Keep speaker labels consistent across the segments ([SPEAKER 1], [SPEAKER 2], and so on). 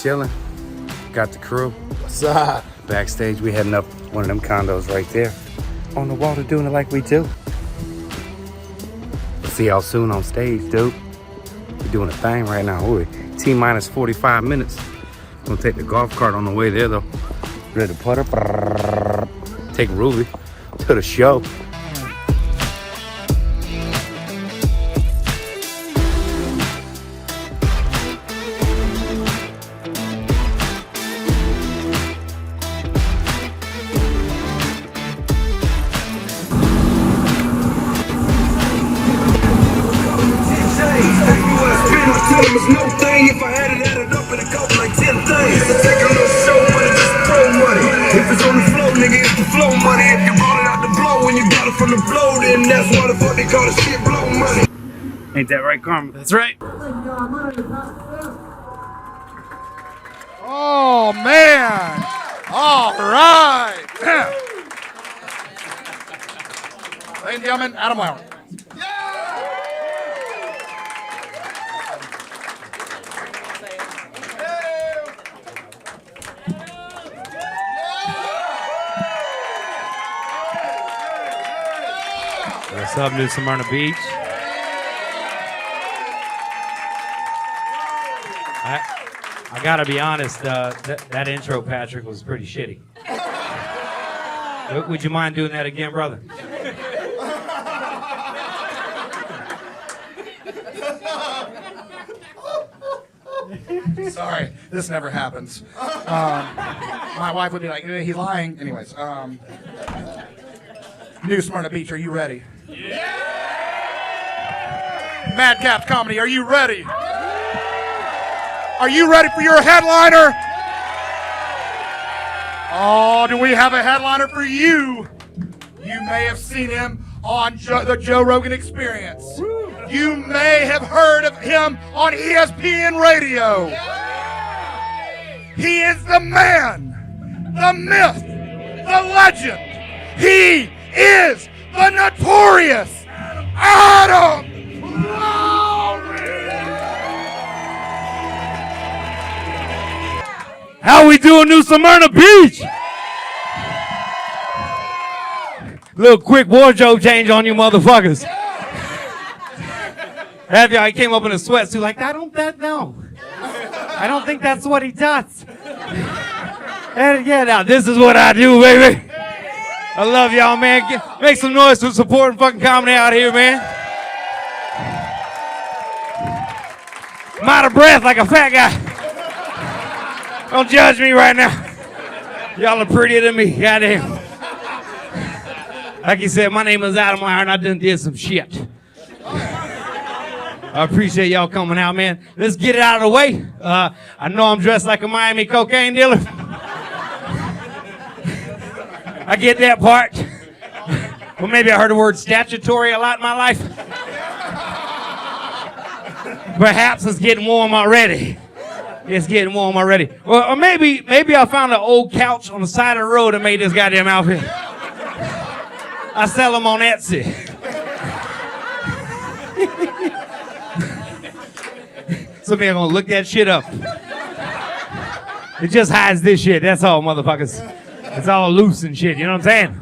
[SPEAKER 1] chilling. Got the crew.
[SPEAKER 2] What's up?
[SPEAKER 1] Backstage, we heading up one of them condos right there. On the water, doing it like we do. See y'all soon on stage, dude. We're doing a thing right now. We're T-minus 45 minutes. Gonna take the golf cart on the way there, though. Ready to putter. Take Ruby to the show.
[SPEAKER 3] Was no thing if I had it added up and it go like 10 things. Take a little show money, just throw money. If it's on the flow, nigga, it's the flow money. If you brought it out the blow when you got it from the blow, then that's why the fuck they call the shit blow money.
[SPEAKER 1] Ain't that right, Carmen?
[SPEAKER 2] That's right. Oh, man. All right. Ladies and gentlemen, Adam Lowery.
[SPEAKER 4] What's up, New Smyrna Beach? I gotta be honest, that intro, Patrick, was pretty shitty. Would you mind doing that again, brother?
[SPEAKER 2] Sorry, this never happens. My wife would be like, he's lying. Anyways, New Smyrna Beach, are you ready? Yeah! Madcap Comedy, are you ready? Are you ready for your headliner? Oh, do we have a headliner for you? You may have seen him on the Joe Rogan Experience. You may have heard of him on ESPN Radio. He is the man, the myth, the legend. He is the notorious Adam Lowery.
[SPEAKER 4] How we doing, New Smyrna Beach? Little quick wardrobe change on you motherfuckers. Have y'all, he came up in a sweatsuit like, I don't think that's what he does. And yeah, now this is what I do, baby. I love y'all, man. Make some noise for supporting fucking comedy out here, man. I'm out of breath like a fat guy. Don't judge me right now. Y'all are prettier than me, goddamn. Like you said, my name is Adam Lowery and I done did some shit. I appreciate y'all coming out, man. Let's get it out of the way. I know I'm dressed like a Miami cocaine dealer. I get that part. Well, maybe I heard the word statutory a lot in my life. Perhaps it's getting warm already. It's getting warm already. Or maybe I found an old couch on the side of the road and made this goddamn outfit. I sell them on Etsy. Somebody gonna look that shit up. It just hides this shit, that's all, motherfuckers. It's all loose and shit, you know what I'm saying?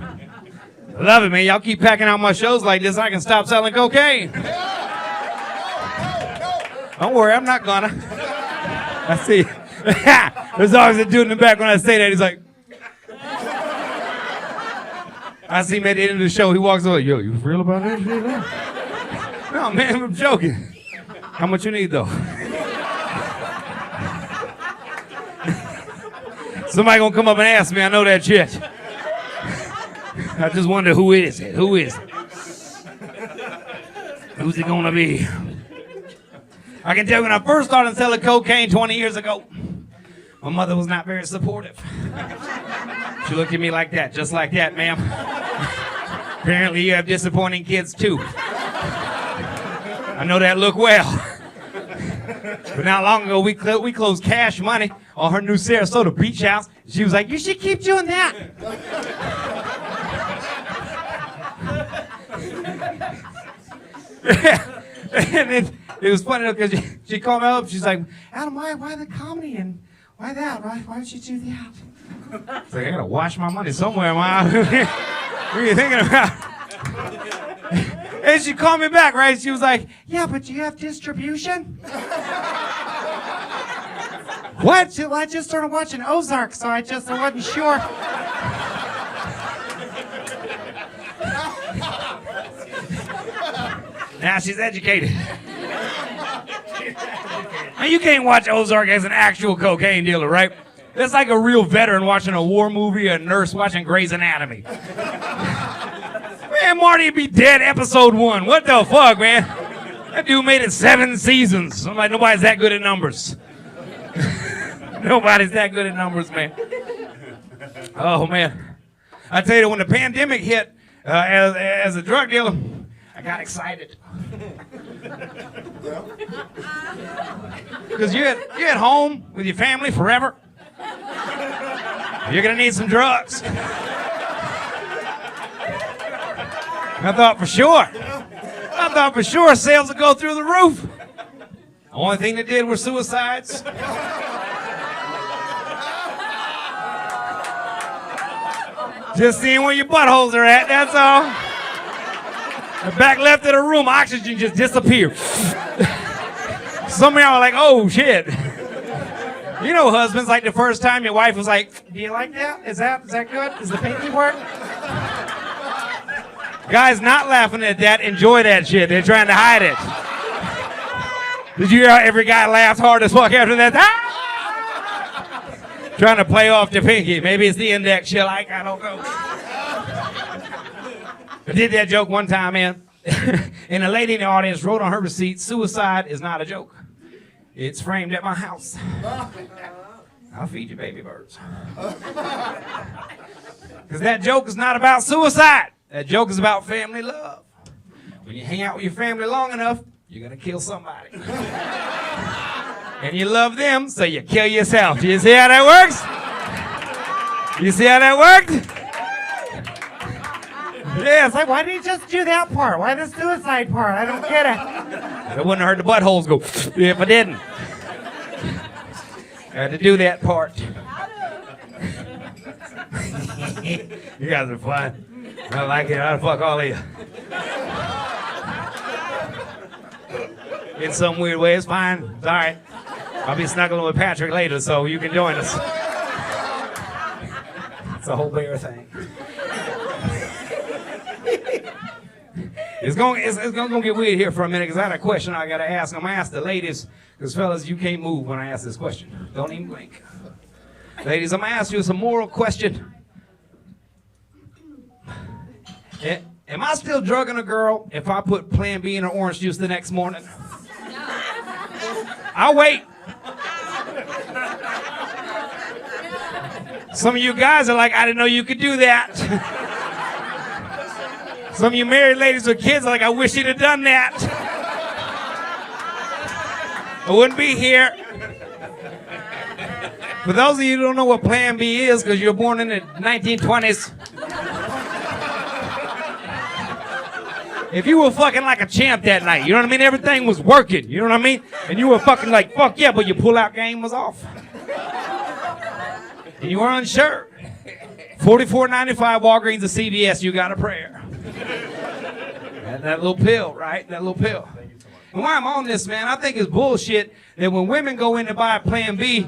[SPEAKER 4] I love it, man. Y'all keep packing out my shows like this, I can stop selling cocaine. Don't worry, I'm not gonna. I see. There's always a dude in the back when I say that, he's like, I see him at the end of the show, he walks over, yo, you real about that shit? No, man, I'm joking. How much you need, though? Somebody gonna come up and ask me, I know that shit. I just wonder who is it? Who is it? Who's it gonna be? I can tell you when I first started selling cocaine 20 years ago, my mother was not very supportive. She looked at me like that, just like that, ma'am. Apparently you have disappointing kids too. I know that look well. But not long ago, we closed Cash Money on her new Sarasota beach house. She was like, you should keep doing that. And it was funny because she called me up. She's like, Adam, why the comedy? And Why that? Why'd you do that? It's like, I gotta wash my money somewhere, man. What are you thinking about? And she called me back, right? She was like, yeah, but do you have distribution? What? Well, I just started watching Ozark, so I wasn't sure. Now she's educated. Now you can't watch Ozark as an actual cocaine dealer, right? That's like a real veteran watching a war movie, a nurse watching Grey's Anatomy. Man, Marty'd be dead episode 1. What the fuck, man? That dude made it 7 seasons. I'm like, nobody's that good at numbers. Nobody's that good at numbers, man. Oh, man. I tell you, when the pandemic hit, as a drug dealer, I got excited. Because you're at home with your family forever. You're going to need some drugs. I thought for sure sales would go through the roof. The only thing that did were suicides. Just seeing where your buttholes are at, that's all. The back left of the room, oxygen just disappeared. Some of y'all are like, oh shit. You know husbands, like the first time your wife was like, do you like that? Is that good? Is the pinky work? Guys not laughing at that, enjoy that shit. They're trying to hide it. Did you hear how every guy laughed hard as fuck after that? Ah! Trying to play off the pinky. Maybe it's the index shit, I don't know. I did that joke one time, man. And a lady in the audience wrote on her receipt, suicide is not a joke. It's framed at my house. I'll feed you baby birds. Because that joke is not about suicide. That joke is about family love. When you hang out with your family long enough, you're going to kill somebody. And you love them, so you kill yourself. Do you see how that works? You see how that worked? Yeah, it's like, why did you just do that part? Why the suicide part? I don't get it. I wouldn't have heard the buttholes go if I didn't. I had to do that part. You guys are fun. I like it. I'll fuck all of you. In some weird way, it's fine. It's all right. I'll be snuggling with Patrick later, so you can join us. It's a whole bear thing. It's gonna get weird here for a minute because I had a question I gotta ask. I'm gonna ask the ladies, because fellas, you can't move when I ask this question. Don't even blink. Ladies, I'm gonna ask you some moral question. Am I still drugging a girl if I put Plan B in her orange juice the next morning? I'll wait. Some of you guys are like, I didn't know you could do that. Some of you married ladies with kids are like, I wish you'd have done that. I wouldn't be here. For those of you who don't know what Plan B is, because you're born in the 1920s, if you were fucking like a champ that night, you know what I mean? Everything was working, you know what I mean? And you were fucking like, fuck yeah, but your pull-out game was off. And you were unsure. $44.95 Walgreens or CVS, you got a prayer. That little pill, right? That little pill. And why I'm on this, man, I think it's bullshit that when women go in to buy a Plan B,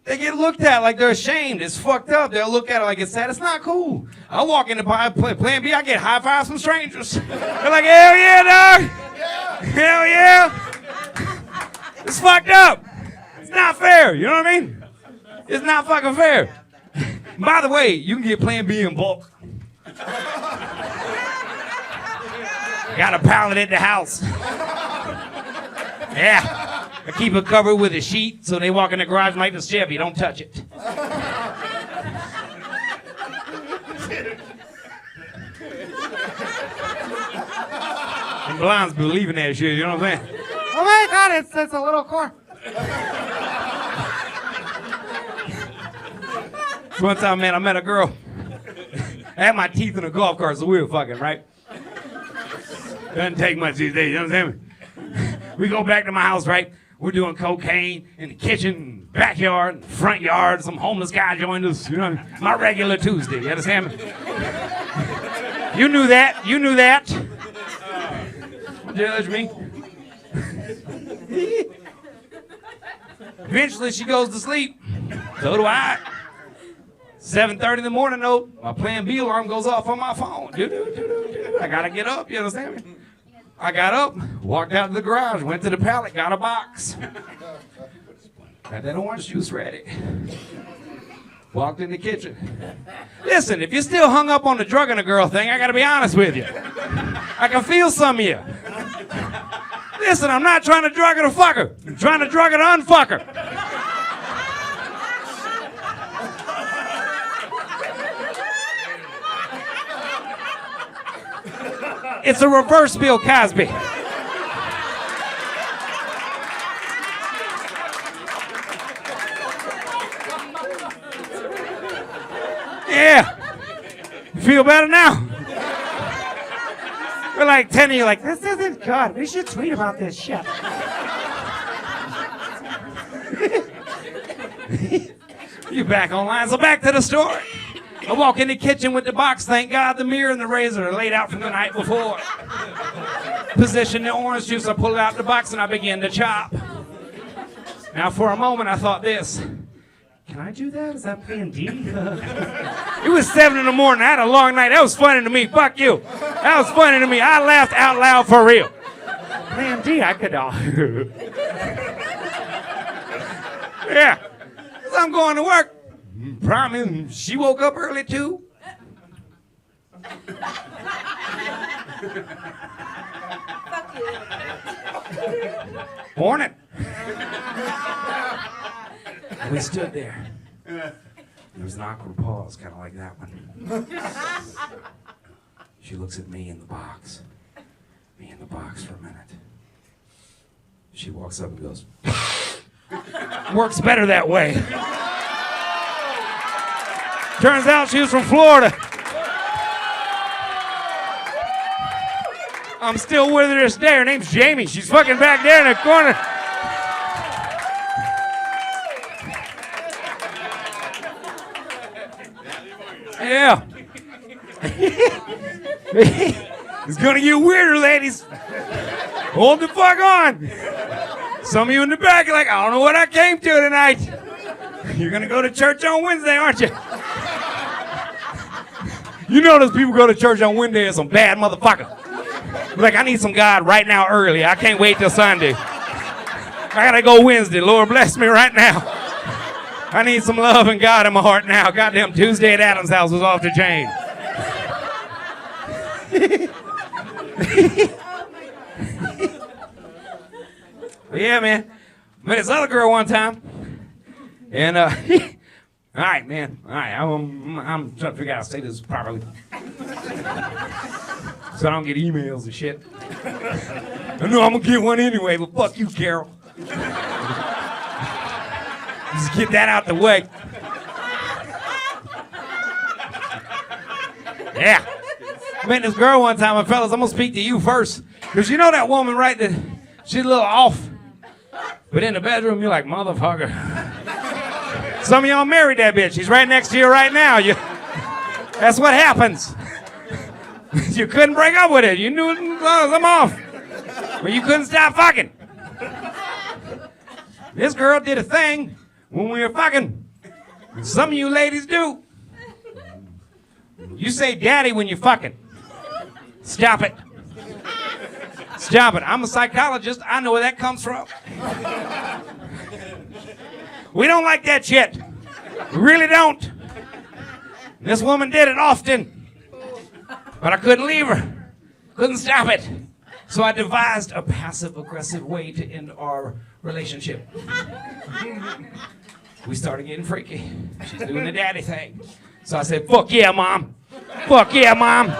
[SPEAKER 4] they get looked at like they're ashamed. It's fucked up. They'll look at it like it's sad. It's not cool. I walk in to buy a Plan B, I get high fives from strangers. They're like, hell yeah, dog. Hell yeah. It's fucked up. It's not fair. You know what I mean? It's not fucking fair. By the way, you can get Plan B in bulk. Got a pallet at the house. Yeah. I keep it covered with a sheet so they walk in the garage like the Chevy. Don't touch it. And blondes believe in that shit, you know what I'm saying? Oh my God, it's a little car. One time, man, I met a girl. I had my teeth in a golf cart, so we were fucking, right? Doesn't take much these days, you know what I'm saying? We go back to my house, right? We're doing cocaine in the kitchen, backyard, front yard. Some homeless guy joined us. You know, my regular Tuesday. You understand me? You knew that. You knew that. Don't judge me. Eventually, she goes to sleep. So do I. 7:30 in the morning, though, my Plan B alarm goes off on my phone. I gotta get up. You understand me? I got up, walked out to the garage, went to the pallet, got a box. Got that orange juice ready. Walked in the kitchen. Listen, if you're still hung up on the drugging a girl thing, I gotta be honest with you. I can feel some of you. Listen, I'm not trying to drug her to fuck her. I'm trying to drug her to unfuck her. It's a reverse Bill Cosby. Yeah. You feel better now? We're like 10 of you like, this isn't good. We should tweet about this shit. You back online. So back to the story. I walk in the kitchen with the box. Thank God the mirror and the razor are laid out from the night before. Position the orange juice. I pull it out the box and I begin to chop. Now for a moment I thought this. Can I do that? Is that Plan D? It was 7 in the morning. I had a long night. That was funny to me. Fuck you. That was funny to me. I laughed out loud for real. Plan D, I could. Yeah. So I'm going to work. Promise. She woke up early too. Morning. We stood there. There was an awkward pause, kind of like that one. She looks at me in the box. Me in the box for a minute. She walks up and goes, works better that way. Turns out she was from Florida. I'm still with her to this day. Her name's Jamie. She's fucking back there in the corner. Yeah. It's gonna get weirder, ladies. Hold the fuck on. Some of you in the back are like, I don't know what I came to tonight. You're gonna go to church on Wednesday, aren't you? You know those people go to church on Wednesday are some bad motherfuckers. Like, I need some God right now early. I can't wait till Sunday. I gotta go Wednesday. Lord bless me right now. I need some love and God in my heart now. Goddamn Tuesday at Adam's house was off the chain. Yeah, man. Met this other girl one time. And, all right, man. All right, I'm trying to figure out how to say this properly. So I don't get emails and shit. I know I'm going to get one anyway, but fuck you, Carol. Just get that out the way. Yeah. Met this girl one time, and fellas, I'm going to speak to you first. Because you know that woman, right, that she's a little off. But in the bedroom, you're like, motherfucker. Some of y'all married that bitch. She's right next to you right now. That's what happens. You couldn't break up with it. You knew I'm off. But you couldn't stop fucking. This girl did a thing when we were fucking. Some of you ladies do. You say daddy when you're fucking. Stop it. Stop it. I'm a psychologist. I know where that comes from. We don't like that shit. We really don't. This woman did it often. But I couldn't leave her. Couldn't stop it. So I devised a passive-aggressive way to end our relationship. We started getting freaky. She's doing the daddy thing. So I said, fuck yeah, Mom. Fuck yeah, Mom.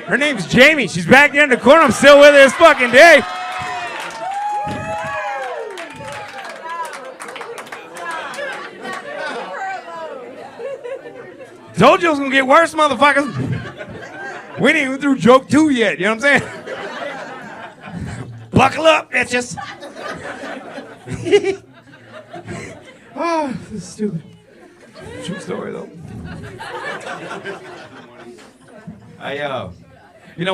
[SPEAKER 4] Her name's Jamie. She's back there in the corner. I'm still with her this fucking day. Told you it was gonna get worse, motherfuckers. We ain't even through joke 2 yet, you know what I'm saying? Buckle up, bitches. Oh, this is stupid. True story, though.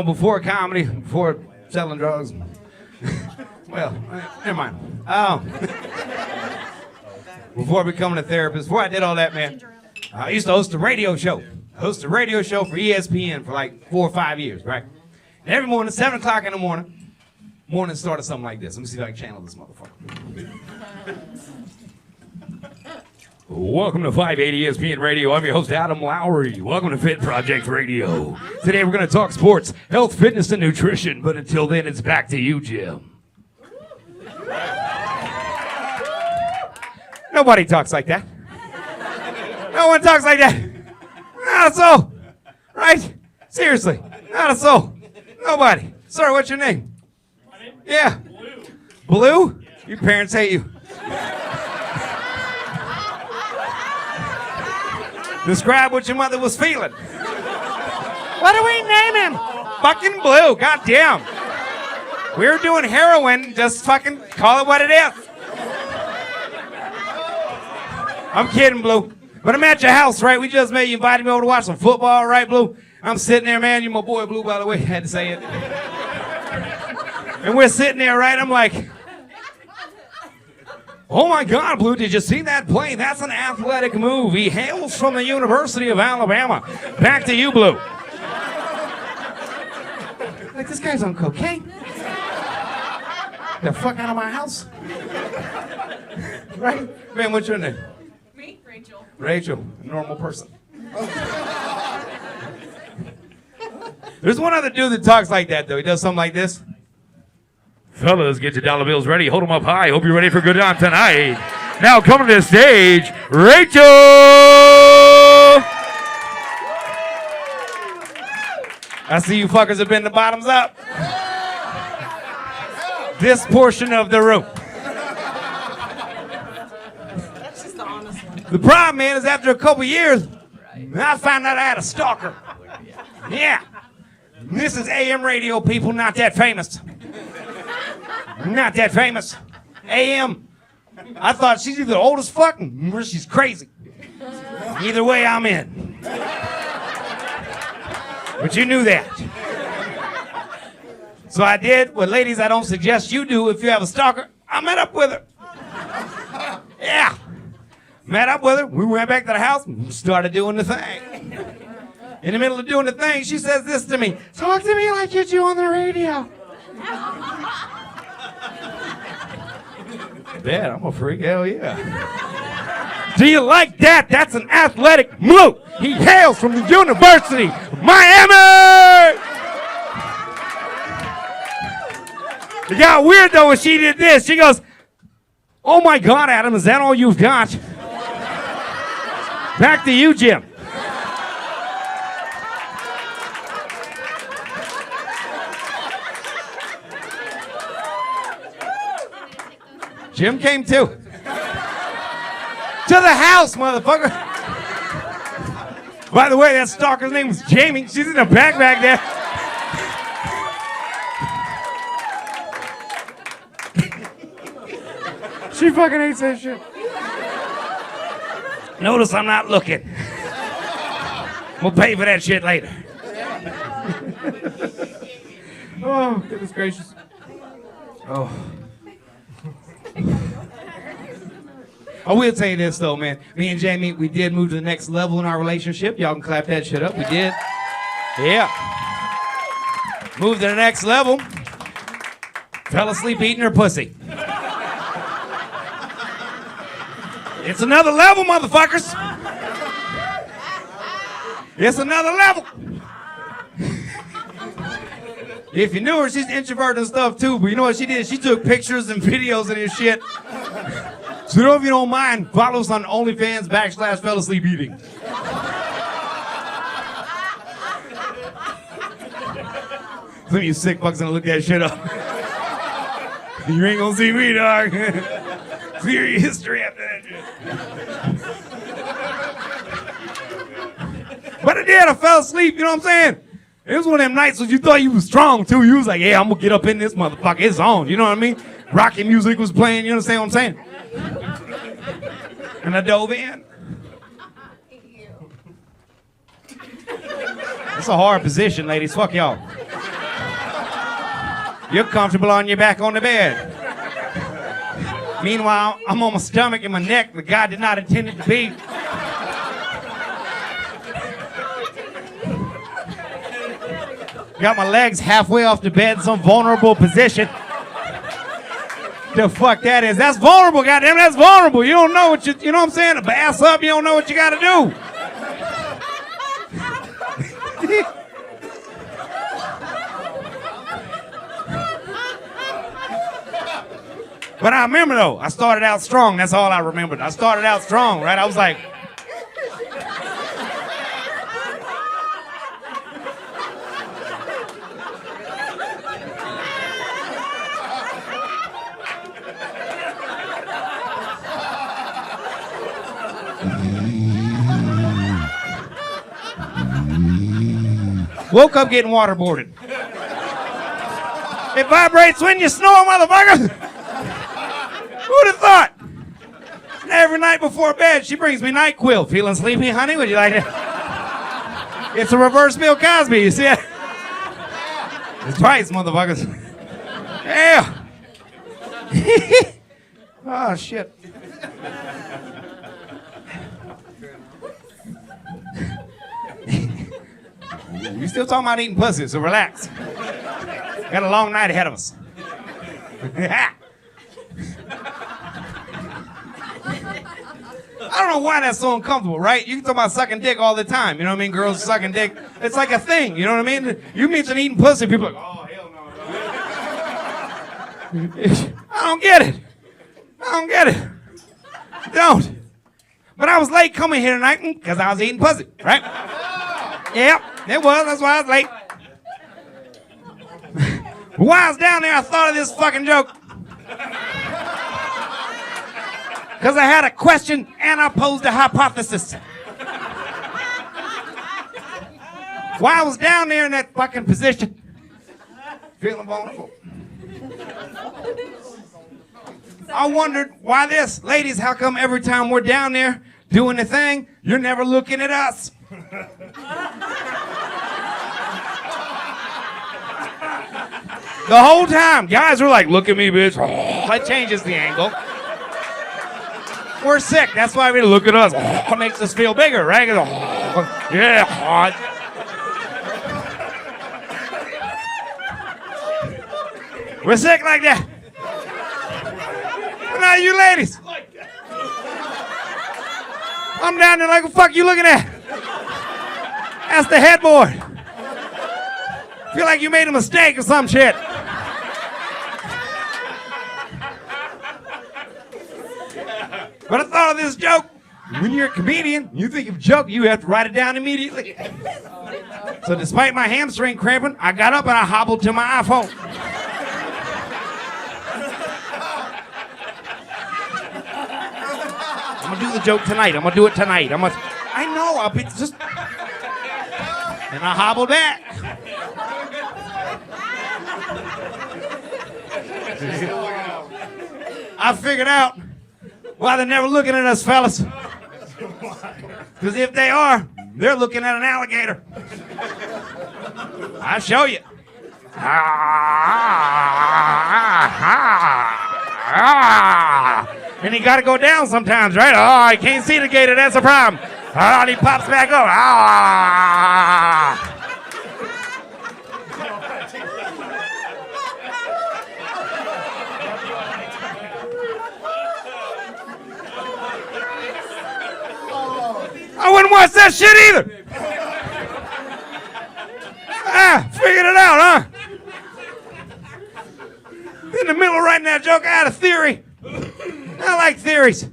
[SPEAKER 4] Before comedy, before selling drugs, well, never mind. Before becoming a therapist, before I did all that, man, I used to host a radio show. For ESPN for like 4 or 5 years, right? And every morning, 7 o'clock in the morning started something like this. Let me see if I can channel this motherfucker. Welcome to 580 ESPN Radio. I'm your host, Adam Lowery. Welcome to Fit Project Radio. Today we're going to talk sports, health, fitness, and nutrition. But until then, it's back to you, Jim. Nobody talks like that. No one talks like that. Not a soul. Right? Seriously. Not a soul. Nobody. Sir, what's your name?
[SPEAKER 5] My name?
[SPEAKER 4] Yeah.
[SPEAKER 5] Blue.
[SPEAKER 4] Blue? Your parents hate you. Describe what your mother was feeling. What do we name him? Fucking Blue. Goddamn. We were doing heroin. Just fucking call it what it is. I'm kidding, Blue. But I'm at your house, right? We just met. You invited me over to watch some football, right, Blue? I'm sitting there, man. You're my boy, Blue, by the way. I had to say it. And we're sitting there, right? I'm like, oh, my God, Blue, did you see that play? That's an athletic move. He hails from the University of Alabama. Back to you, Blue. Like, this guy's on cocaine. The fuck out of my house. Right? Man, what's your name?
[SPEAKER 5] Me, Rachel.
[SPEAKER 4] Rachel, a normal person. There's one other dude that talks like that, though. He does something like this. Fellas, get your dollar bills ready. Hold them up high. Hope you're ready for a good time tonight. Now coming to the stage, Rachel! I see you fuckers have been the bottoms up. This portion of the room.
[SPEAKER 5] That's just the honest one.
[SPEAKER 4] The problem, man, is after a couple years, I found out I had a stalker. Yeah. This is AM radio, people, not that famous. Not that famous. AM. I thought she's either old as fuck or she's crazy. Either way, I'm in. But you knew that. So I did what, ladies, I don't suggest you do if you have a stalker. I met up with her. Yeah. Met up with her. We went back to the house and started doing the thing. In the middle of doing the thing, she says this to me. Talk to me like you do on the radio. Bet, I'm a freak. Hell yeah. Do you like that? That's an athletic move. He hails from the University of Miami. It got weird, though, when she did this. She goes, oh, my God, Adam, is that all you've got? Back to you, Jim. Jim came too. To the house, motherfucker. By the way, that stalker's name was Jamie. She's in the back there. She fucking hates that shit. Notice I'm not looking. We'll pay for that shit later. Oh, goodness gracious. Oh. I will tell you this, though, man. Me and Jamie, we did move to the next level in our relationship. Y'all can clap that shit up. We did. Yeah. Moved to the next level. Fell asleep eating her pussy. It's another level, motherfuckers. It's another level. If you knew her, she's introverted and stuff, too. But you know what she did? She took pictures and videos of this shit. So if you don't mind, follow us on OnlyFans / fell asleep eating. Some of you sick fucks gonna look that shit up. You ain't gonna see me, dog. See your history after that shit. But I did. I fell asleep. You know what I'm saying? It was one of them nights when you thought you was strong, too. You was like, yeah, I'm going to get up in this motherfucker. It's on. You know what I mean? Rocky music was playing. You understand what I'm saying? And I dove in. It's a hard position, ladies. Fuck y'all. You're comfortable on your back on the bed. Meanwhile, I'm on my stomach and my neck that God did not intend it to be. Got my legs halfway off the bed in some vulnerable position. The fuck that is? That's vulnerable, goddamn. That's vulnerable. You don't know what you know what I'm saying? A ass up, you don't know what you gotta do. But I remember though, I started out strong. That's all I remembered. I started out strong, right? I was like, woke up getting waterboarded. It vibrates when you snore, motherfucker. Who'd have thought? Every night before bed, she brings me NyQuil. Feeling sleepy, honey? Would you like it? It's a reverse Bill Cosby, you see it? It's twice, motherfuckers. Yeah. Oh, shit. You still talking about eating pussy, so relax. Got a long night ahead of us. I don't know why that's so uncomfortable, right? You can talk about sucking dick all the time. You know what I mean? Girls sucking dick. It's like a thing. You know what I mean? You mention eating pussy, people are like, oh, hell no. I don't get it. I don't get it. Don't. But I was late coming here tonight because I was eating pussy, right? Yep, it was. That's why I was late. While I was down there, I thought of this fucking joke. Because I had a question and I posed a hypothesis. While I was down there in that fucking position, feeling vulnerable, I wondered why this. Ladies, how come every time we're down there doing the thing, you're never looking at us? The whole time, guys are like, look at me, bitch. That changes the angle. We're sick. That's why we look at us. It makes us feel bigger, right? Yeah, hot. We're sick like that. But now you ladies. I'm down there like, what the fuck you looking at? That's the headboard. Feel like you made a mistake or some shit. But I thought of this joke. When you're a comedian, you think of a joke, you have to write it down immediately. So despite my hamstring cramping, I got up and I hobbled to my iPhone. I'm gonna do the joke tonight. I'm gonna do it tonight. I know, I'll be just... And I hobbled back. I figured out why they're never looking at us, fellas. Because if they are, they're looking at an alligator. I'll show you. And he got to go down sometimes, right? Oh, I can't see the gator. That's a problem. Oh, and he pops back up. I wouldn't watch that shit either. Figured it out, huh? In the middle of writing that joke, I had a theory. I like theories.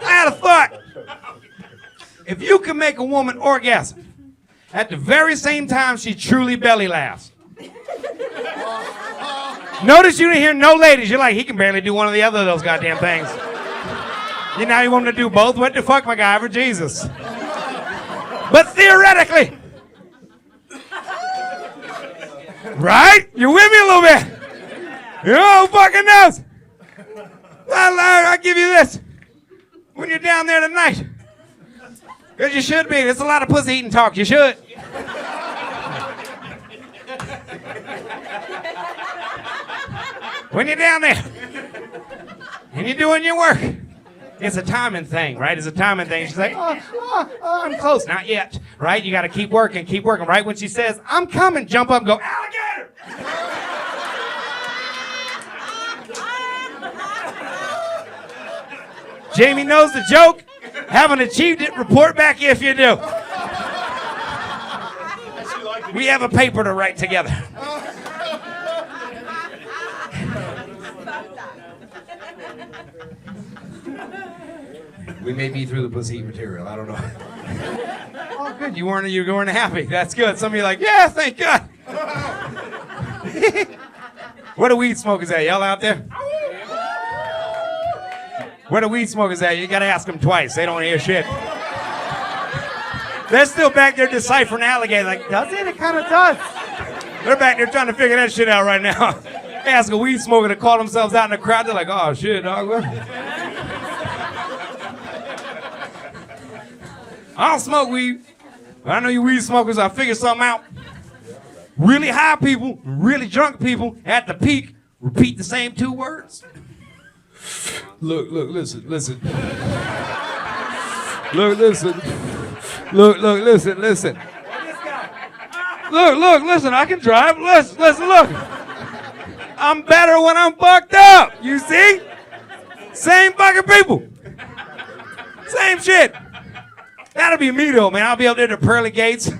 [SPEAKER 4] I had a thought. If you can make a woman orgasm at the very same time she truly belly laughs. Notice you didn't hear no ladies. You're like, he can barely do one of the other of those goddamn things. You now you want me to do both? What the fuck, MacGyver? Jesus. But theoretically, right? You with me a little bit? You know who fucking knows? I'll give you this. When you're down there tonight, because you should be. There's a lot of pussy eating talk. You should. When you're down there and you're doing your work, it's a timing thing, right? It's a timing thing. She's like, oh, I'm close. Not yet, right? You got to keep working, right? When she says, I'm coming, jump up and go, alligator! Jamie knows the joke. Haven't achieved it. Report back if you do. We have a paper to write together. We may be through the pussy material. I don't know. Oh, good. You weren't happy. That's good. Some of you are like, yeah, thank God. Where the weed smokers at? Y'all out there? Where the weed smokers at? You gotta ask them twice. They don't hear shit. They're still back there deciphering alligator. Like, does it? It kind of does. They're back there trying to figure that shit out right now. Ask a weed smoker to call themselves out in the crowd. They're like, oh shit, dog. I don't smoke weed. But I know you weed smokers. I figured something out. Really high people, really drunk people at the peak repeat the same two words. Look, listen. Look, listen. Look, listen. Look, listen, I can drive. Listen, look. I'm better when I'm fucked up. You see? Same fucking people. Same shit. That'll be me though, man. I'll be up there at the pearly gates.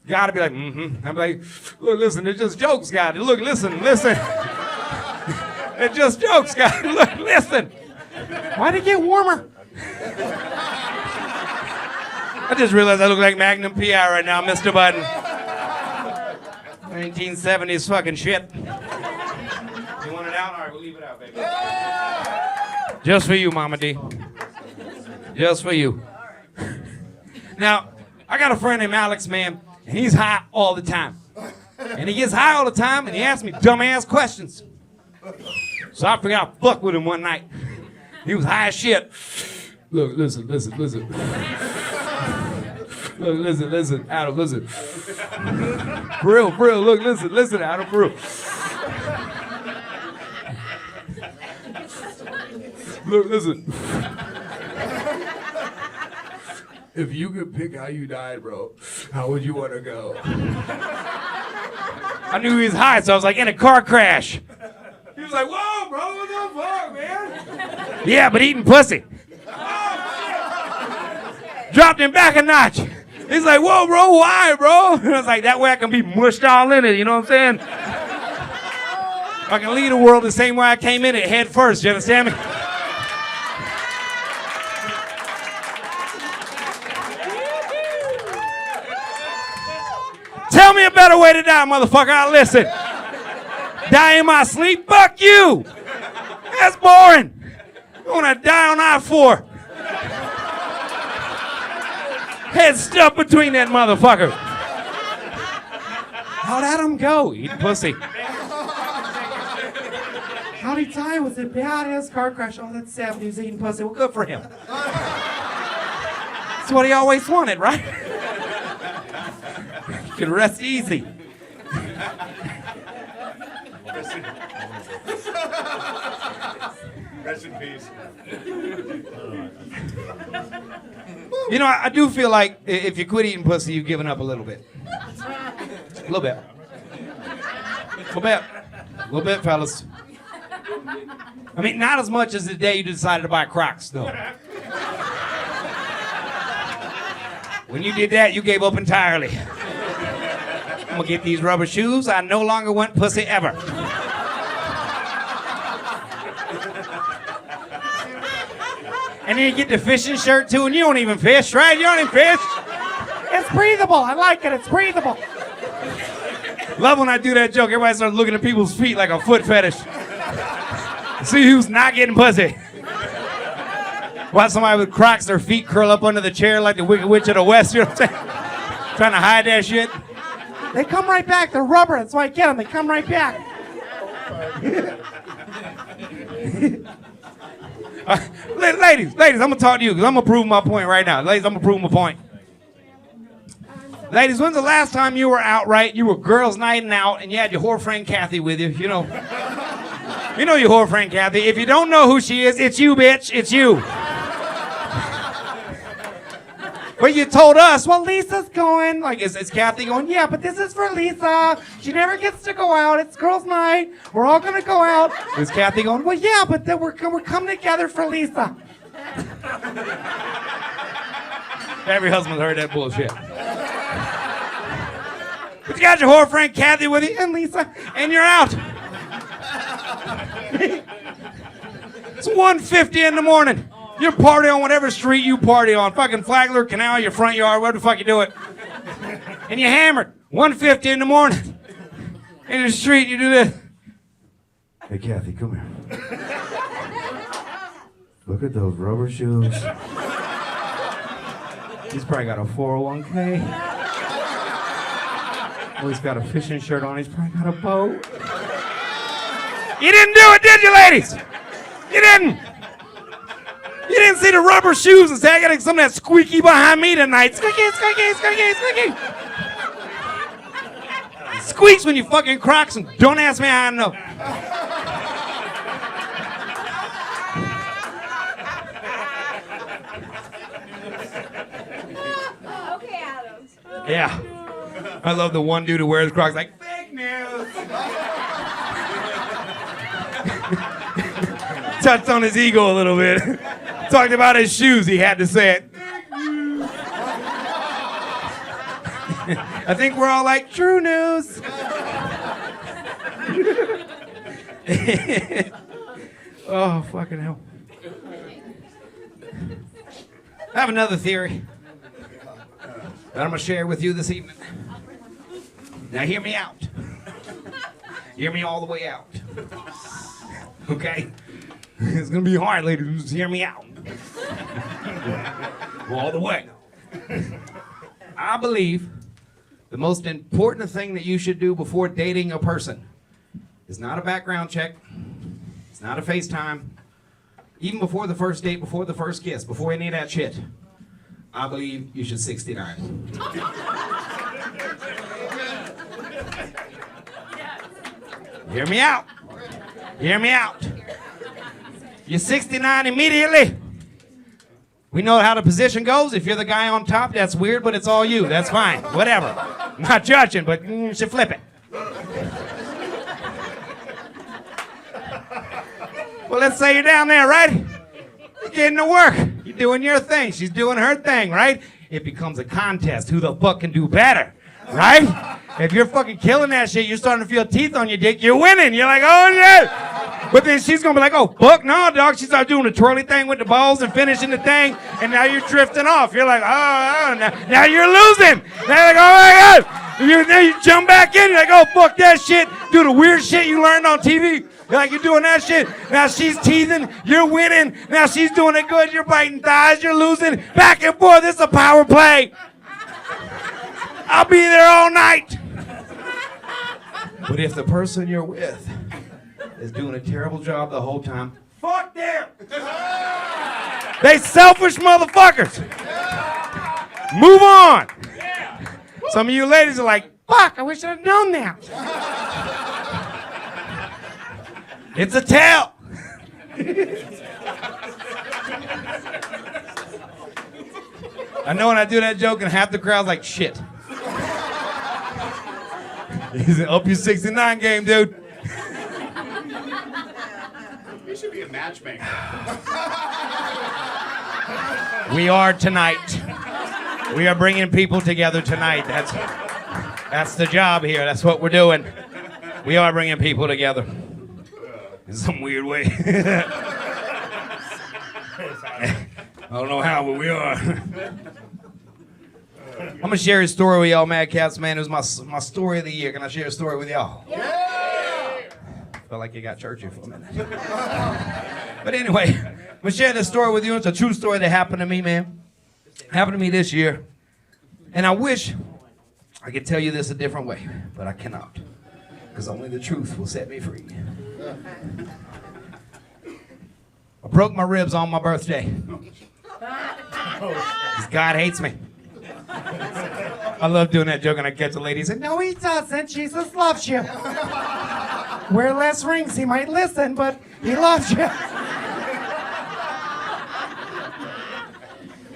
[SPEAKER 4] Gotta be like, I'm like, look, listen, it's just jokes, guys. Look, listen. It's just jokes, guys. Look, listen. Why'd it get warmer? I just realized I look like Magnum P.I. right now, Mr. Button. 1970s fucking shit. You want it out? All right, we'll leave it out, baby. Just for you, Mama D. Just for you. Now, I got a friend named Alex, man, and he's high all the time. And he gets high all the time, and he asks me dumbass questions. So I figured I'd fuck with him one night. He was high as shit. Look, listen. Look, listen, Adam, listen. For real, look, listen, Adam, for real. Look, listen. If you could pick how you died, bro, how would you want to go? I knew he was high, so I was like, in a car crash. He was like, whoa, bro, what the fuck, man? Yeah, but eating pussy. Dropped him back a notch. He's like, whoa, bro, why, bro? And I was like, that way I can be mushed all in it, you know what I'm saying? I can leave the world the same way I came in it, head first, you understand me? Tell me a better way to die, motherfucker. I'll listen. Die in my sleep? Fuck you. That's boring. I want to die on I-4. Head stuck between that motherfucker. How'd Adam go? Eating pussy. How'd he die? Was it bad? His car crash. Oh, that's sad. He was eating pussy. Well, good for him. That's what he always wanted, right? Can rest easy.
[SPEAKER 2] Rest in peace.
[SPEAKER 4] You know, I do feel like if you quit eating pussy, you've given up a little bit. A little bit. A little bit, fellas. I mean, not as much as the day you decided to buy Crocs, though. When you did that, you gave up entirely. I'm gonna get these rubber shoes. I no longer want pussy ever. And then you get the fishing shirt too, and you don't even fish, right? You don't even fish. It's breathable. I like it. It's breathable. Love when I do that joke. Everybody starts looking at people's feet like a foot fetish. See who's not getting pussy. Watch somebody with Crocs, their feet curl up under the chair like the Wicked Witch of the West, you know what I'm saying? Trying to hide that shit. They come right back. They're rubber. That's why I get them. They come right back. Ladies, I'm going to talk to you because I'm going to prove my point right now. Ladies, I'm going to prove my point. Ladies, when's the last time you were out, right? You were girls' nighting out and you had your whore friend Kathy with you, you know. You know your whore friend Kathy. If you don't know who she is, it's you, bitch. It's you. But you told us, well, Lisa's going. Like, is Kathy going? Yeah, but this is for Lisa. She never gets to go out. It's girls' night. We're all going to go out. Is Kathy going? Well, yeah, but then we're coming together for Lisa. Every husband heard that bullshit. But you got your whore friend Kathy with you and Lisa, and you're out. It's 1:50 in the morning. You're partying on whatever street you party on. Fucking Flagler, Canal, your front yard, whatever the fuck you do it. And you're hammered. 1:50 in the morning. In the street, you do this. Hey, Kathy, come here. Look at those rubber shoes. He's probably got a 401k. Oh, he's got a fishing shirt on. He's probably got a boat. You didn't do it, did you, ladies? You didn't. You didn't see the rubber shoes and say, I got some of that squeaky behind me tonight. Squeaky, squeaky, squeaky, squeaky. Squeaks when you fucking Crocs and don't ask me how I know.
[SPEAKER 5] Okay, Adams.
[SPEAKER 4] Yeah. I love the one dude who wears Crocs like, fake news. Touched on his ego a little bit. Talked about his shoes, he had to say it. I think we're all like, true news. Oh, fucking hell. I have another theory that I'm going to share with you this evening. Now hear me out. Hear me all the way out. Okay? It's going to be hard, ladies. Just hear me out. All the way. I believe the most important thing that you should do before dating a person is not a background check. It's not a FaceTime. Even before the first date, before the first kiss, before any of that shit, I believe you should 69. Hear me out. Hear me out. You're 69 immediately. We know how the position goes. If you're the guy on top, that's weird, but it's all you. That's fine. Whatever. I'm not judging, but you should flip it. Well, let's say you're down there, right? You're getting to work. You're doing your thing. She's doing her thing, right? It becomes a contest. Who the fuck can do better, right? If you're fucking killing that shit, you're starting to feel teeth on your dick, you're winning. You're like, oh, shit. But then she's going to be like, oh, fuck, no, dog. She started doing the twirly thing with the balls and finishing the thing, and now you're drifting off. You're like, oh, now you're losing. Now you're like, oh, my God. Then you jump back in. You're like, oh, fuck that shit. Do the weird shit you learned on TV. You're like, you're doing that shit. Now she's teething. You're winning. Now she's doing it good. You're biting thighs. You're losing. Back and forth. It's a power play. I'll be there all night. But if the person you're with is doing a terrible job the whole time, fuck them. They selfish motherfuckers. Move on. Some of you ladies are like, fuck, I wish I'd known that. It's a tell. I know when I do that joke and half the crowd's like, shit. He's up your 69 game, dude.
[SPEAKER 2] You should be a matchmaker.
[SPEAKER 4] We are tonight. We are bringing people together tonight. That's the job here. That's what we're doing. We are bringing people together. In some weird way. I don't know how, but we are. I'm going to share a story with y'all, Mad Cats, man. It was my story of the year. Can I share a story with y'all? Yeah! Felt like you got churchy for a minute. But anyway, gonna share this story with you. It's a true story that happened to me, man. Happened to me this year. And I wish I could tell you this a different way, but I cannot. Because only the truth will set me free. I broke my ribs on my birthday. Because God hates me. I love doing that joke, and I catch a lady saying, "No, he doesn't. Jesus loves you. Wear less rings. He might listen, but he loves you."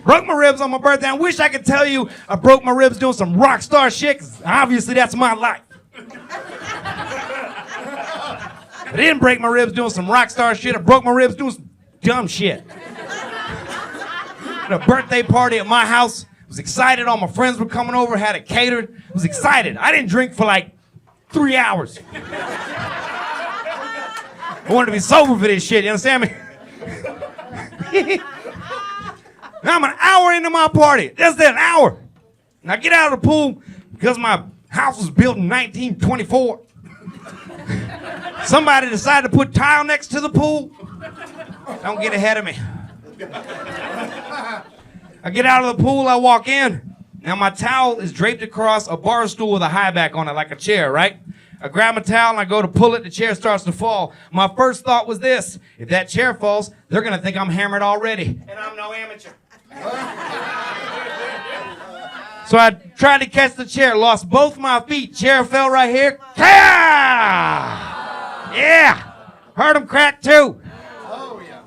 [SPEAKER 4] Broke my ribs on my birthday. I wish I could tell you I broke my ribs doing some rock star shit, 'cause obviously that's my life. I didn't break my ribs doing some rock star shit. I broke my ribs doing some dumb shit. At a birthday party at my house. I was excited. All my friends were coming over. Had it catered. I was excited. I didn't drink for like 3 hours. I wanted to be sober for this shit. You understand me? Now I'm an hour into my party. Just an hour. And I get out of the pool because my house was built in 1924. Somebody decided to put tile next to the pool. Don't get ahead of me. I get out of the pool, I walk in. Now my towel is draped across a bar stool with a high back on it, like a chair, right? I grab my towel and I go to pull it, the chair starts to fall. My first thought was this: if that chair falls, they're gonna think I'm hammered already. And I'm no amateur. So I tried to catch the chair, lost both my feet, chair fell right here. Yeah! Heard him crack too.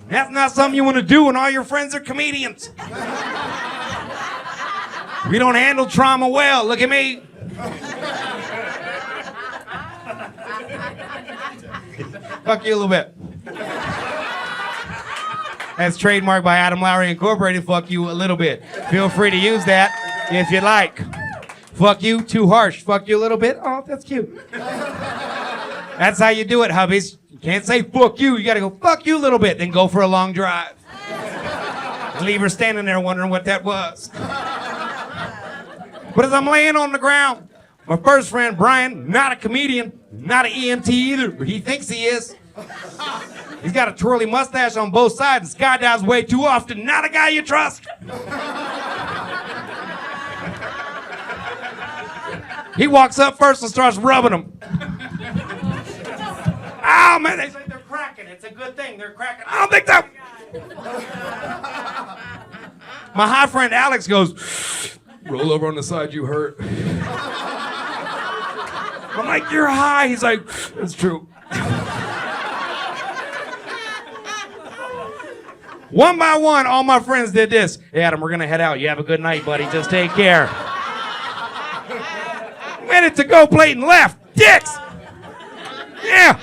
[SPEAKER 4] That's not something you want to do when all your friends are comedians. We don't handle trauma well. Look at me. Fuck you a little bit. That's trademarked by Adam Lowery Incorporated. Fuck you a little bit. Feel free to use that if you like. Fuck you, too harsh. Fuck you a little bit. Oh, that's cute. That's how you do it, hubbies. You can't say fuck you. You gotta go fuck you a little bit, then go for a long drive. And leave her standing there wondering what that was. But as I'm laying on the ground, my first friend, Brian, not a comedian, not an EMT either, but he thinks he is. He's got a twirly mustache on both sides and skydives way too often. Not a guy you trust. He walks up first and starts rubbing him. Oh, man, they say they're cracking. It's a good thing. They're cracking. I don't think so. My high friend Alex goes, "Roll over on the side you hurt." I'm like, "You're high." He's like, "It's true." One by one, all my friends did this. "Hey, Adam, we're going to head out. You have a good night, buddy. Just take care." Minute to go, plate and left. Dicks! Yeah.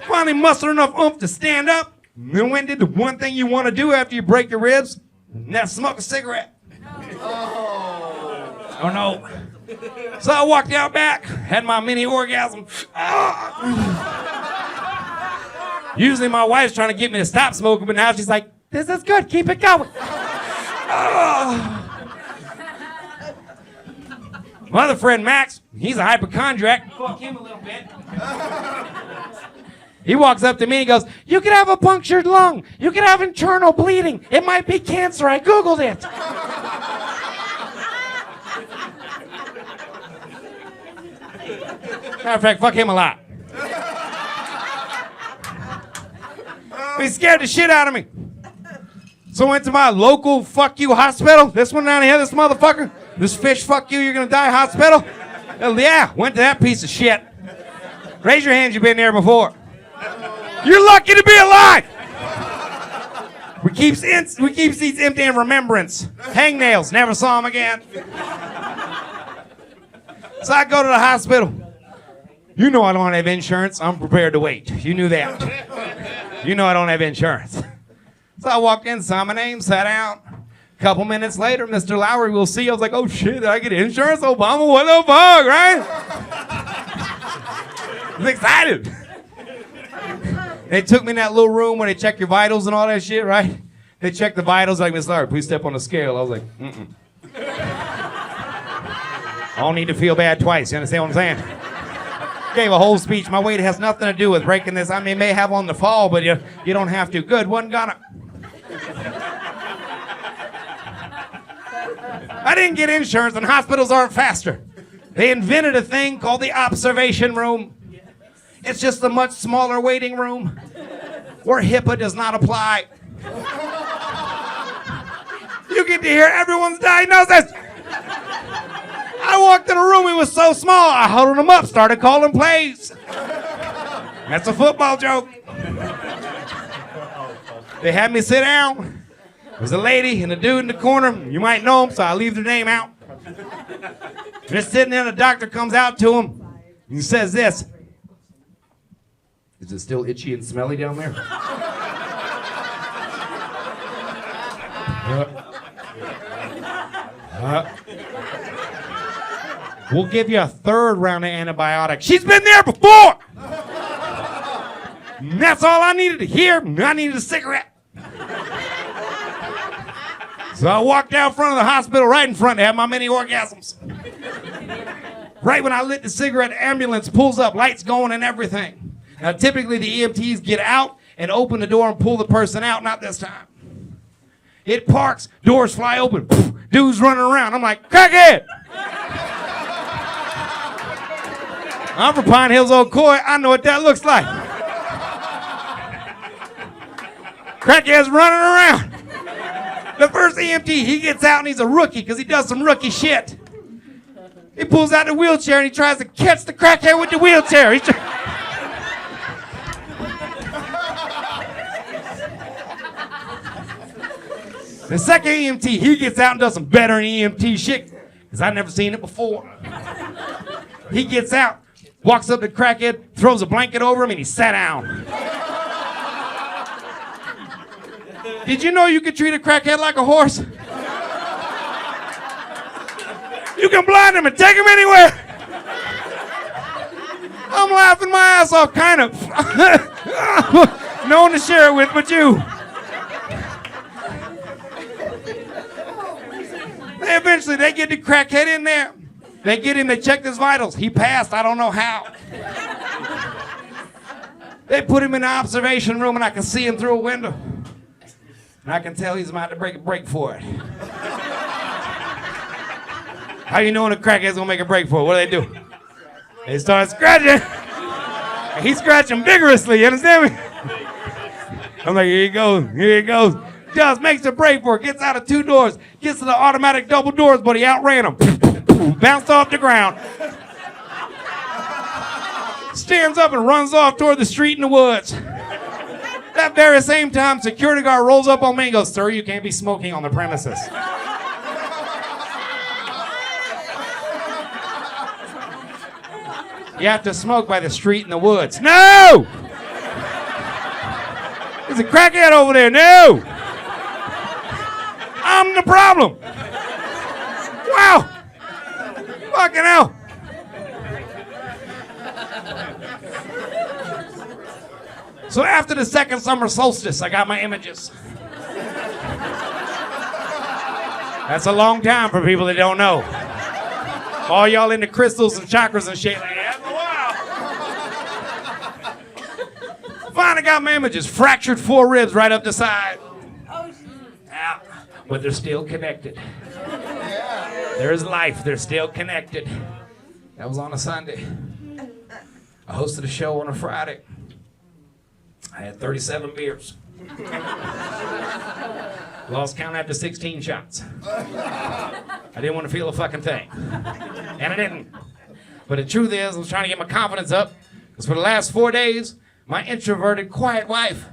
[SPEAKER 4] Finally mustered enough oomph to stand up. And then went and did the one thing you want to do after you break your ribs. And that's smoke a cigarette. Oh no. So I walked out back, had my mini orgasm. Usually my wife's trying to get me to stop smoking, but now she's like, "This is good, keep it going." My other friend Max, he's a hypochondriac. Fuck him a little bit. He walks up to me and goes, "You could have a punctured lung. You could have internal bleeding. It might be cancer. I Googled it." Matter of fact, fuck him a lot. He scared the shit out of me. So I went to my local fuck you hospital. This one down here, this motherfucker. This fish fuck you, you're gonna die hospital. Hell yeah, went to that piece of shit. Raise your hands, you've been there before. You're lucky to be alive. We keep seats empty in remembrance. Hangnails, never saw them again. So I go to the hospital. You know I don't have insurance. I'm prepared to wait. You knew that. You know I don't have insurance. So I walked in, saw my name, sat down. A couple minutes later, "Mr. Lowery, we'll see you." I was like, "Oh shit, did I get insurance? Obama, what the fuck, right?" I was excited. They took me in that little room where they check your vitals and all that shit, right? They checked the vitals, like, "Mr. Lowery, please step on the scale." I was like, "Mm-mm. I don't need to feel bad twice." You understand what I'm saying? Gave a whole speech. My weight has nothing to do with breaking this. I mean, may have on the fall, but you don't have to. Good, wasn't gonna. I didn't get insurance, and hospitals aren't faster. They invented a thing called the observation room. It's just a much smaller waiting room where HIPAA does not apply. You get to hear everyone's diagnosis. I walked in a room, it was so small, I huddled them up, started calling plays. That's a football joke. They had me sit down. There's a lady and a dude in the corner. You might know them, so I'll leave their name out. They're sitting there, and the doctor comes out to him and says this. Is it still itchy and smelly down there? We'll give you a third round of antibiotics. She's been there before! And that's all I needed to hear. I needed a cigarette. So I walked out front of the hospital right in front to have my many orgasms. Right when I lit the cigarette, the ambulance pulls up, lights going and everything. Now typically the EMTs get out and open the door and pull the person out, not this time. It parks, doors fly open, poof, dude's running around. I'm like, crackhead! I'm from Pine Hills, Old Coy. I know what that looks like. Crackhead's running around. The first EMT, he gets out and he's a rookie because he does some rookie shit. He pulls out the wheelchair and he tries to catch the crackhead with the wheelchair. The second EMT, he gets out and does some better EMT shit because I've never seen it before. He gets out, walks up to the crackhead, throws a blanket over him, and he sat down. Did you know you could treat a crackhead like a horse? You can blind him and take him anywhere. I'm laughing my ass off, kind of. No one to share it with but you. Eventually, they get the crackhead in there. They get him, they checked his vitals. He passed, I don't know how. They put him in the observation room and I can see him through a window. And I can tell he's about to break a break for it. How you know when a crackhead's gonna make a break for it? What do they do? They start scratching. And he's scratching vigorously, you understand me? I'm like, here he goes, here he goes. Does, makes a break for it, gets out of two doors, gets to the automatic double doors, but he outran him. Bounced off the ground. Stands up and runs off toward the street in the woods. That very same time, security guard rolls up on me and goes, "Sir, you can't be smoking on the premises." You have to smoke by the street in the woods. No! There's a crackhead over there. No! I'm the problem. Wow! Fucking hell. So after the second summer solstice, I got my images. That's a long time for people that don't know. All y'all into crystals and chakras and shit like that. Wow. Finally got my images. Fractured 4 ribs right up the side. Yeah, but they're still connected. There's life. They're still connected. That was on a Sunday. I hosted a show on a Friday. I had 37 beers. Lost count after 16 shots. I didn't want to feel a fucking thing. And I didn't. But the truth is, I was trying to get my confidence up, because for the last 4 days, my introverted, quiet wife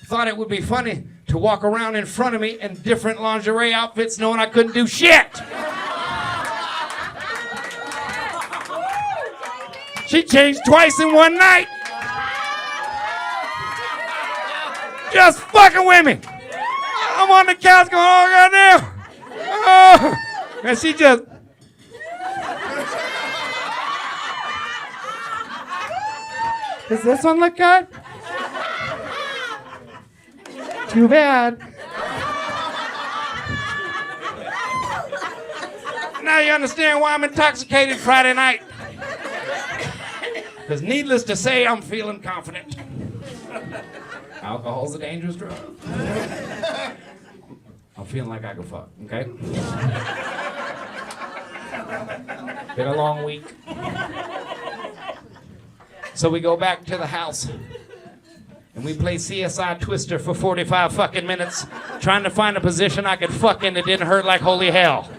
[SPEAKER 4] thought it would be funny to walk around in front of me in different lingerie outfits knowing I couldn't do shit. She changed twice in one night. Just fucking with me. I'm on the couch going, oh, goddamn. Oh. And she just. Does this one look good? Too bad. Now you understand why I'm intoxicated Friday night. Because needless to say, I'm feeling confident. Alcohol's a dangerous drug. I'm feeling like I can fuck, okay? Been a long week. So we go back to the house. And we play CSI Twister for 45 fucking minutes, trying to find a position I could fuck in that didn't hurt like holy hell.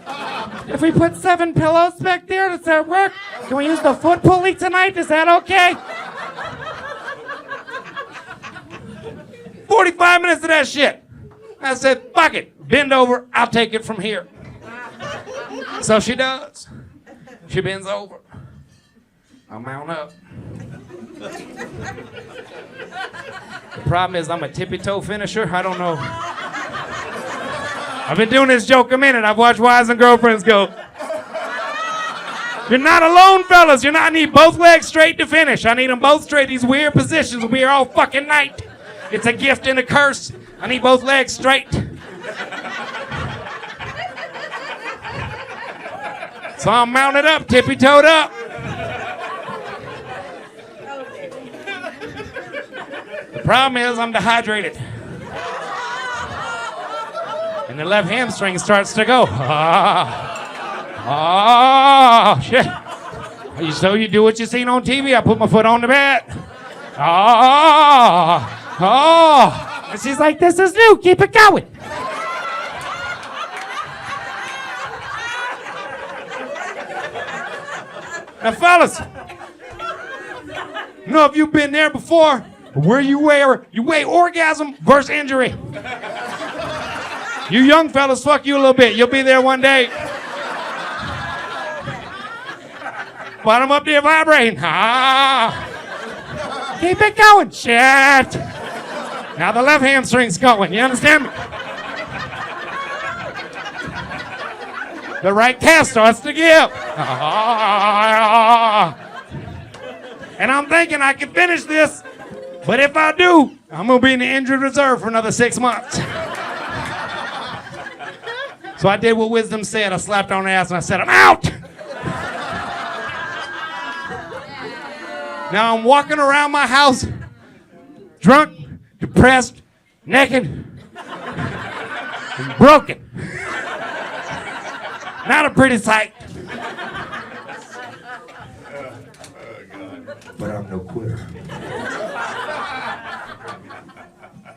[SPEAKER 4] If we put 7 pillows back there, does that work? Can we use the foot pulley tonight? Is that okay? 45 minutes of that shit. I said, fuck it. Bend over. I'll take it from here. So she does. She bends over. I mount up. The problem is I'm a tippy-toe finisher. I don't know. I've been doing this joke a minute. I've watched wives and girlfriends go. You're not alone, fellas. I need both legs straight to finish. I need them both straight. These weird positions will be here all fucking night. It's a gift and a curse. I need both legs straight. So I'm mounted up, tippy-toed up. The problem is I'm dehydrated. And the left hamstring starts to go. Shit. So you do what you seen on TV. I put my foot on the bed. And she's like, this is new. Keep it going. Now, fellas, you know if you've been there before, where you weigh orgasm versus injury. You young fellas, fuck you a little bit. You'll be there one day. Bottom up there vibrating. Keep it going. Shit. Now the left hamstring's going. You understand me? The right calf starts to give. And I'm thinking I can finish this. But if I do, I'm going to be in the injured reserve for another 6 months. So I did what wisdom said. I slapped on her ass and I said, I'm out. Now I'm walking around my house, drunk, depressed, naked, and broken. Not a pretty sight. But I'm no quitter.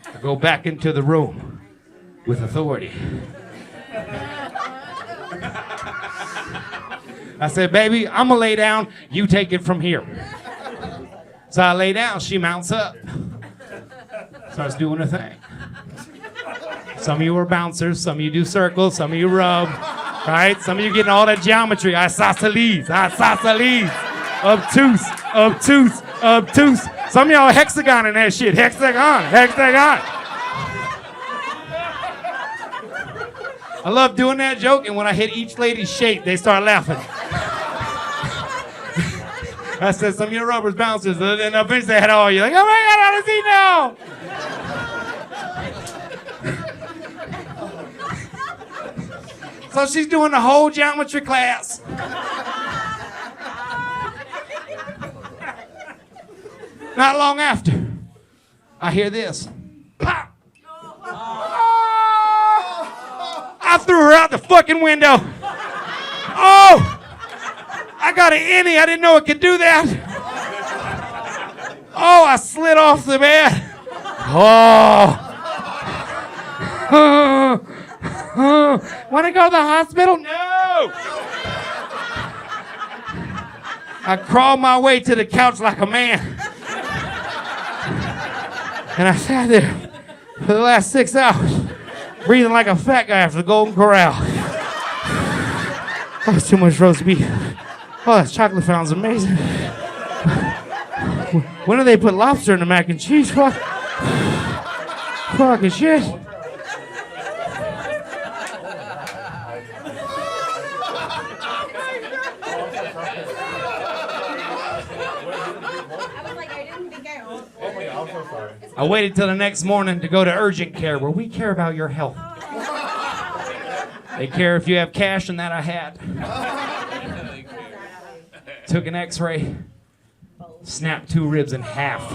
[SPEAKER 4] I go back into the room with authority. I said, baby, I'm gonna lay down, you take it from here. So I lay down, she mounts up. Starts doing her thing. Some of you are bouncers, some of you do circles, some of you rub, right? Some of you getting all that geometry, isosceles, obtuse, obtuse, obtuse. Some of y'all are hexagon in that shit, hexagon. I love doing that joke, and when I hit each lady's shape, they start laughing. I said, some of your rubbers bouncers, and eventually they had all you like, oh my God, how does he know? So she's doing the whole geometry class. Not long after, I hear this. Pop! I threw her out the fucking window. Oh! I got an innie. I didn't know it could do that. Oh, I slid off the bed. Want to go to the hospital? No! I crawled my way to the couch like a man. And I sat there for the last 6 hours, breathing like a fat guy after the Golden Corral. Oh, it's too much roast beef. Oh, that chocolate fountain's amazing. When do they put lobster in the mac and cheese? Fuck. Fucking shit. I waited till the next morning to go to urgent care where we care about your health. They care if you have cash, and that I had. Took an x-ray. Snapped 2 ribs in half.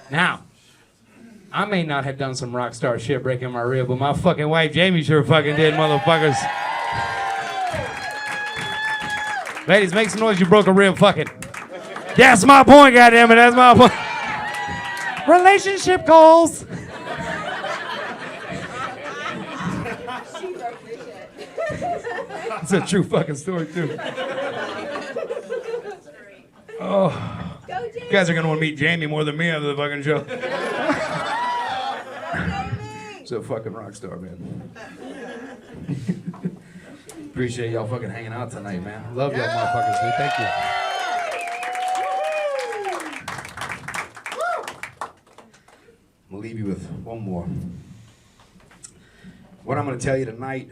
[SPEAKER 4] Now, I may not have done some rock star shit breaking my rib, but my fucking wife Jamie sure fucking did, motherfuckers. Ladies, make some noise, you broke a rib, fuck it. That's my point, goddammit, that's my point. Relationship goals. It's a true fucking story, too. Oh. You guys are gonna want to meet Jamie more than me after the fucking show. She's a fucking rock star, man. Appreciate y'all fucking hanging out tonight, man. Love y'all motherfuckers, dude. Thank you. I'm gonna leave you with one more. What I'm gonna tell you tonight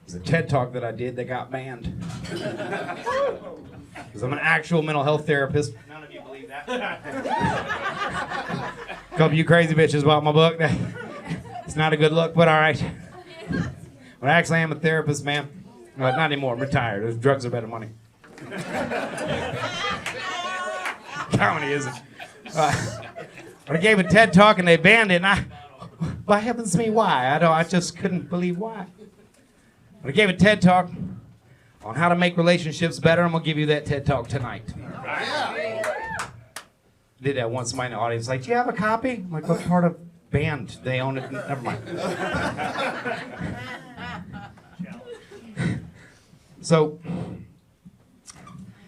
[SPEAKER 4] is a TED Talk that I did that got banned. Because I'm an actual mental health therapist. None of you believe that. A couple of you crazy bitches bought my book. It's not a good look, but all right. But actually, I am a therapist, man. Well, not anymore. I'm retired. Drugs are better money. Comedy isn't. But I gave a TED Talk and they banned it, and by heavens me, why? I just couldn't believe why. But I gave a TED Talk on how to make relationships better. I'm gonna give you that TED Talk tonight. Did that once. Somebody in the audience like, "Do you have a copy?" I'm like, "What part of band? They own it." Never mind. So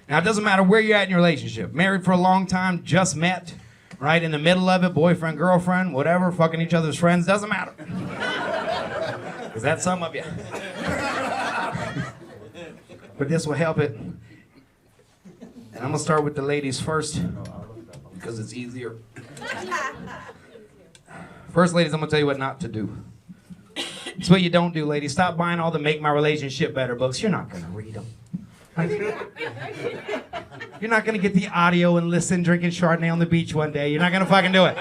[SPEAKER 4] now it doesn't matter where you're at in your relationship. Married for a long time, just met, right in the middle of it, boyfriend, girlfriend, whatever, fucking each other's friends, doesn't matter. Because that's some of you. But this will help it. And I'm gonna start with the ladies first, because it's easier. First, ladies, I'm gonna tell you what not to do. It's what you don't do, ladies. Stop buying all the Make My Relationship Better books. You're not gonna read them. You're not gonna get the audio and listen drinking Chardonnay on the beach one day. You're not gonna fucking do it.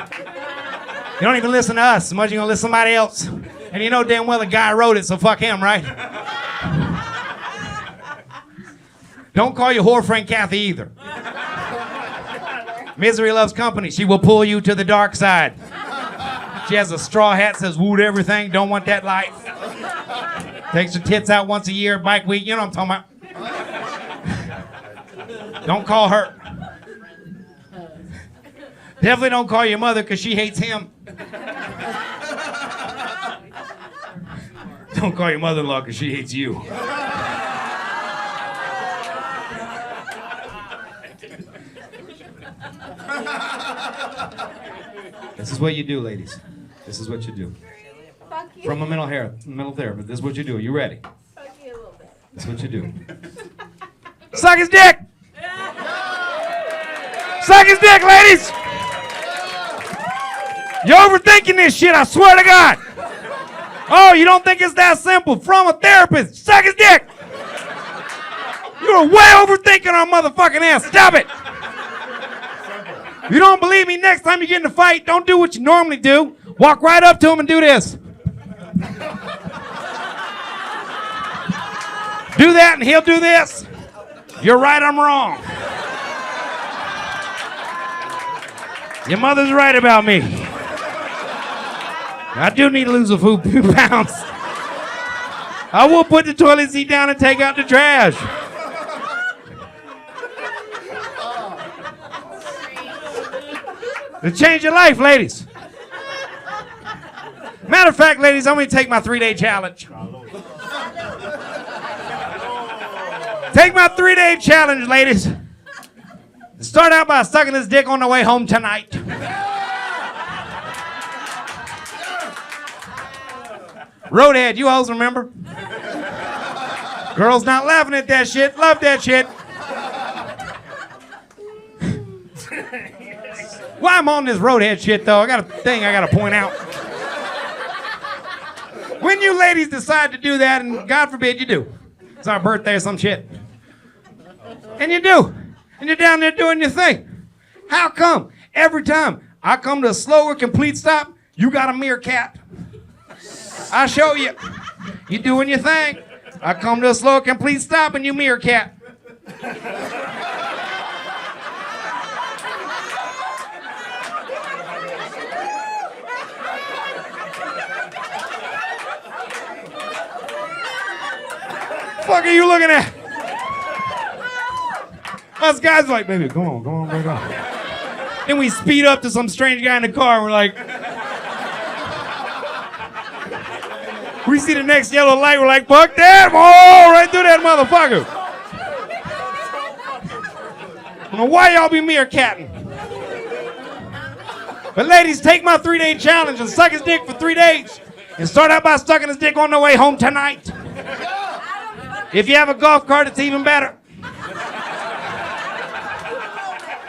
[SPEAKER 4] You don't even listen to us as much as you're gonna listen to somebody else. And you know damn well the guy wrote it, so fuck him, right? Don't call your whore friend Kathy either. Misery loves company. She will pull you to the dark side. She has a straw hat, says woot everything, don't want that life. Takes her tits out once a year, bike week, you know what I'm talking about. Don't call her. Definitely don't call your mother because she hates him. Don't call your mother-in-law because she hates you. This is what you do, ladies. This is what you do.
[SPEAKER 5] Fuck you.
[SPEAKER 4] From a mental therapist, this is what you do. You ready?
[SPEAKER 5] Fuck you a little bit.
[SPEAKER 4] This is what you do. Suck his dick! Suck his dick, ladies! You're overthinking this shit, I swear to God. Oh, you don't think it's that simple? From a therapist, suck his dick! You're way overthinking our motherfucking ass. Stop it! You don't believe me? Next time you get in a fight, don't do what you normally do. Walk right up to him and do this. Do that and he'll do this. You're right, I'm wrong. Your mother's right about me. I do need to lose a few pounds. I will put the toilet seat down and take out the trash. To change your life, ladies. Matter of fact, ladies, I'm going to take my 3-day challenge. Take my 3-day challenge, ladies. Start out by sucking his dick on the way home tonight. Roadhead, you hoes remember? Girls not laughing at that shit. Love that shit. Why I'm on this roadhead shit, though, I got a thing I got to point out. When you ladies decide to do that, and God forbid you do, it's our birthday or some shit, and you do, and you're down there doing your thing, how come every time I come to a slower complete stop, you got a meerkat? I show you. You doing your thing. I come to a slower complete stop and you meerkat. Fuck are you looking at? Us guys are like, baby, come on, baby. Then we speed up to some strange guy in the car and we're like, we see the next yellow light, we're like, fuck that, oh, right through that motherfucker. I don't know why y'all be meerkatting. But ladies, take my 3-day challenge and suck his dick for 3 days. And start out by sucking his dick on the way home tonight. If you have a golf cart, it's even better.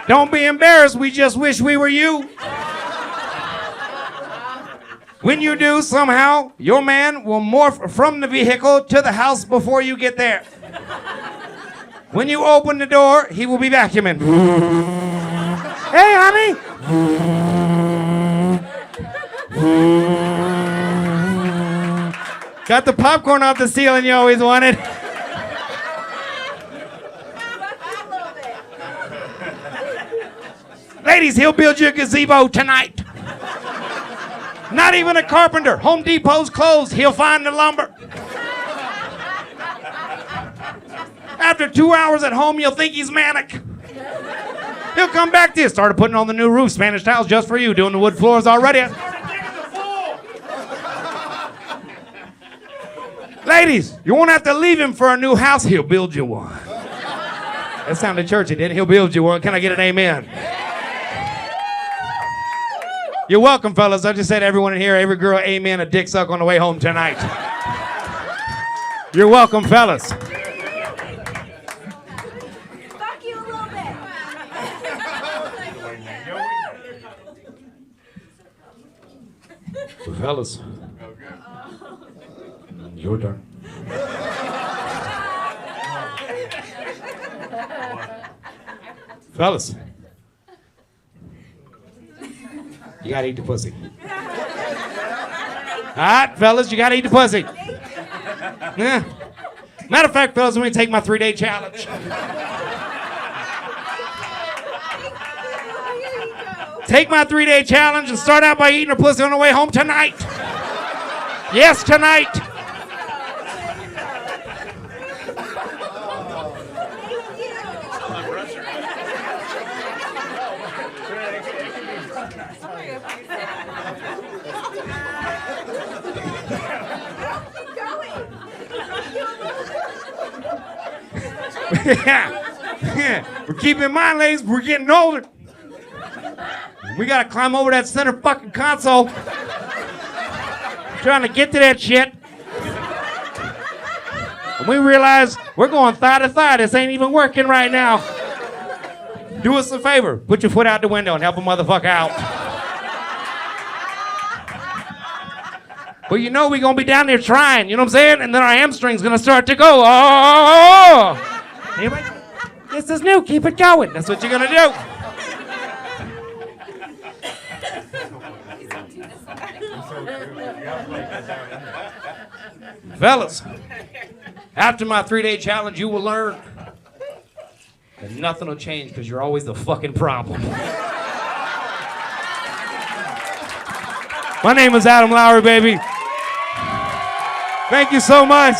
[SPEAKER 4] Don't be embarrassed, we just wish we were you. When you do, somehow, your man will morph from the vehicle to the house before you get there. When you open the door, he will be vacuuming. Hey, honey. Got the popcorn off the ceiling you always wanted. Ladies, he'll build you a gazebo tonight. Not even a carpenter. Home Depot's closed. He'll find the lumber. After 2 hours at home, you'll think he's manic. He'll come back to you. Started putting on the new roof, Spanish tiles just for you, doing the wood floors already. Ladies, you won't have to leave him for a new house. He'll build you one. That sounded churchy, didn't it? He'll build you one. Can I get an amen? You're welcome, fellas. I just said everyone in here, every girl, amen, a dick suck on the way home tonight. You're welcome, fellas.
[SPEAKER 5] Fuck you a little bit.
[SPEAKER 4] Fellas, your turn. Fellas, you gotta eat the pussy. All right, fellas, you gotta eat the pussy. Yeah. Matter of fact, fellas, let me take my 3-day challenge. Take my 3-day challenge and start out by eating a pussy on the way home tonight. Yes, tonight. Yeah. We're keeping in mind, ladies, we're getting older. We gotta climb over that center fucking console. Trying to get to that shit. And we realize we're going thigh to thigh. This ain't even working right now. Do us a favor. Put your foot out the window and help a motherfucker out. But you know we're gonna be down there trying, you know what I'm saying? And then our hamstring's gonna start to go. Oh! Anybody? This is new. Keep it going. That's what you're gonna do. Fellas, after my 3-day challenge, you will learn that nothing will change because you're always the fucking problem. My name is Adam Lowery, baby. Thank you so much.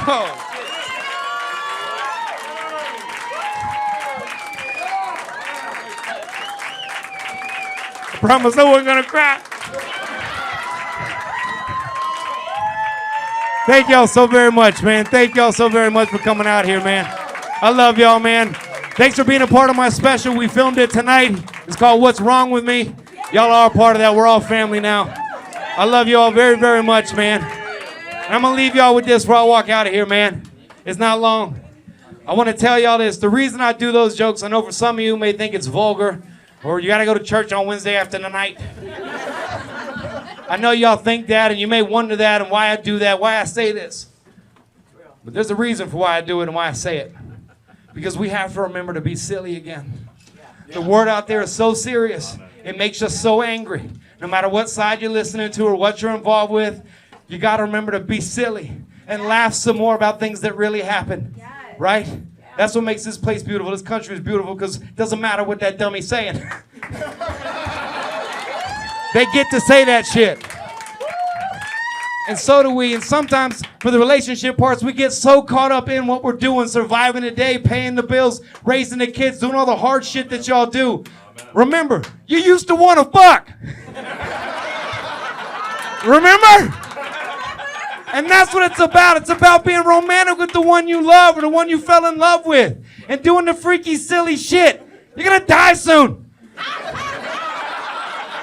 [SPEAKER 4] Oh. I promise I wasn't gonna cry. Thank y'all so very much, man. Thank y'all so very much for coming out here, man. I love y'all, man. Thanks for being a part of my special. We filmed it tonight. It's called What's Wrong With Me. Y'all are a part of that. We're all family now. I love y'all very, very much, man. And I'm gonna leave y'all with this before I walk out of here, man. It's not long. I want to tell y'all this. The reason I do those jokes, I know for some of you may think it's vulgar, or you got to go to church on Wednesday after the night. I know y'all think that, and you may wonder that and why I do that, why I say this. But there's a reason for why I do it and why I say it. Because we have to remember to be silly again. The word out there is so serious. It makes us so angry. No matter what side you're listening to or what you're involved with, you got to remember to be silly and laugh some more about things that really happen.
[SPEAKER 5] Yes.
[SPEAKER 4] Right? That's what makes this place beautiful. This country is beautiful because it doesn't matter what that dummy's saying. They get to say that shit. And so do we. And sometimes for the relationship parts, we get so caught up in what we're doing, surviving the day, paying the bills, raising the kids, doing all the hard shit that y'all do. Remember, you used to want to fuck. Remember? And that's what it's about. It's about being romantic with the one you love or the one you fell in love with and doing the freaky, silly shit. You're going to die soon.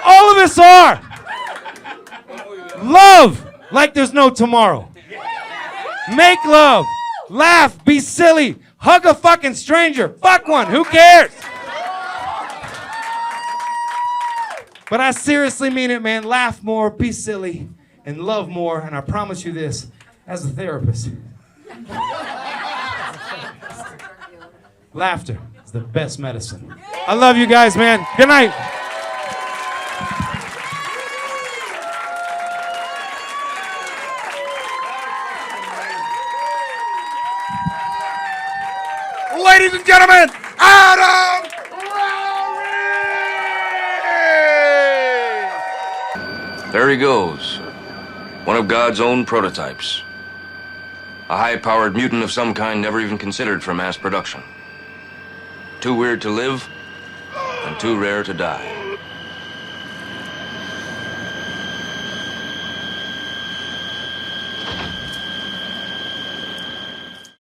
[SPEAKER 4] All of us are. Love like there's no tomorrow. Make love. Laugh. Be silly. Hug a fucking stranger. Fuck one. Who cares? But I seriously mean it, man. Laugh more. Be silly. And love more. And I promise you this, as a therapist. Laughter is the best medicine. I love you guys, man. Good night.
[SPEAKER 2] Ladies and gentlemen, Adam Lowery!
[SPEAKER 6] There he goes. One of God's own prototypes. A high-powered mutant of some kind never even considered for mass production. Too weird to live and too rare to die.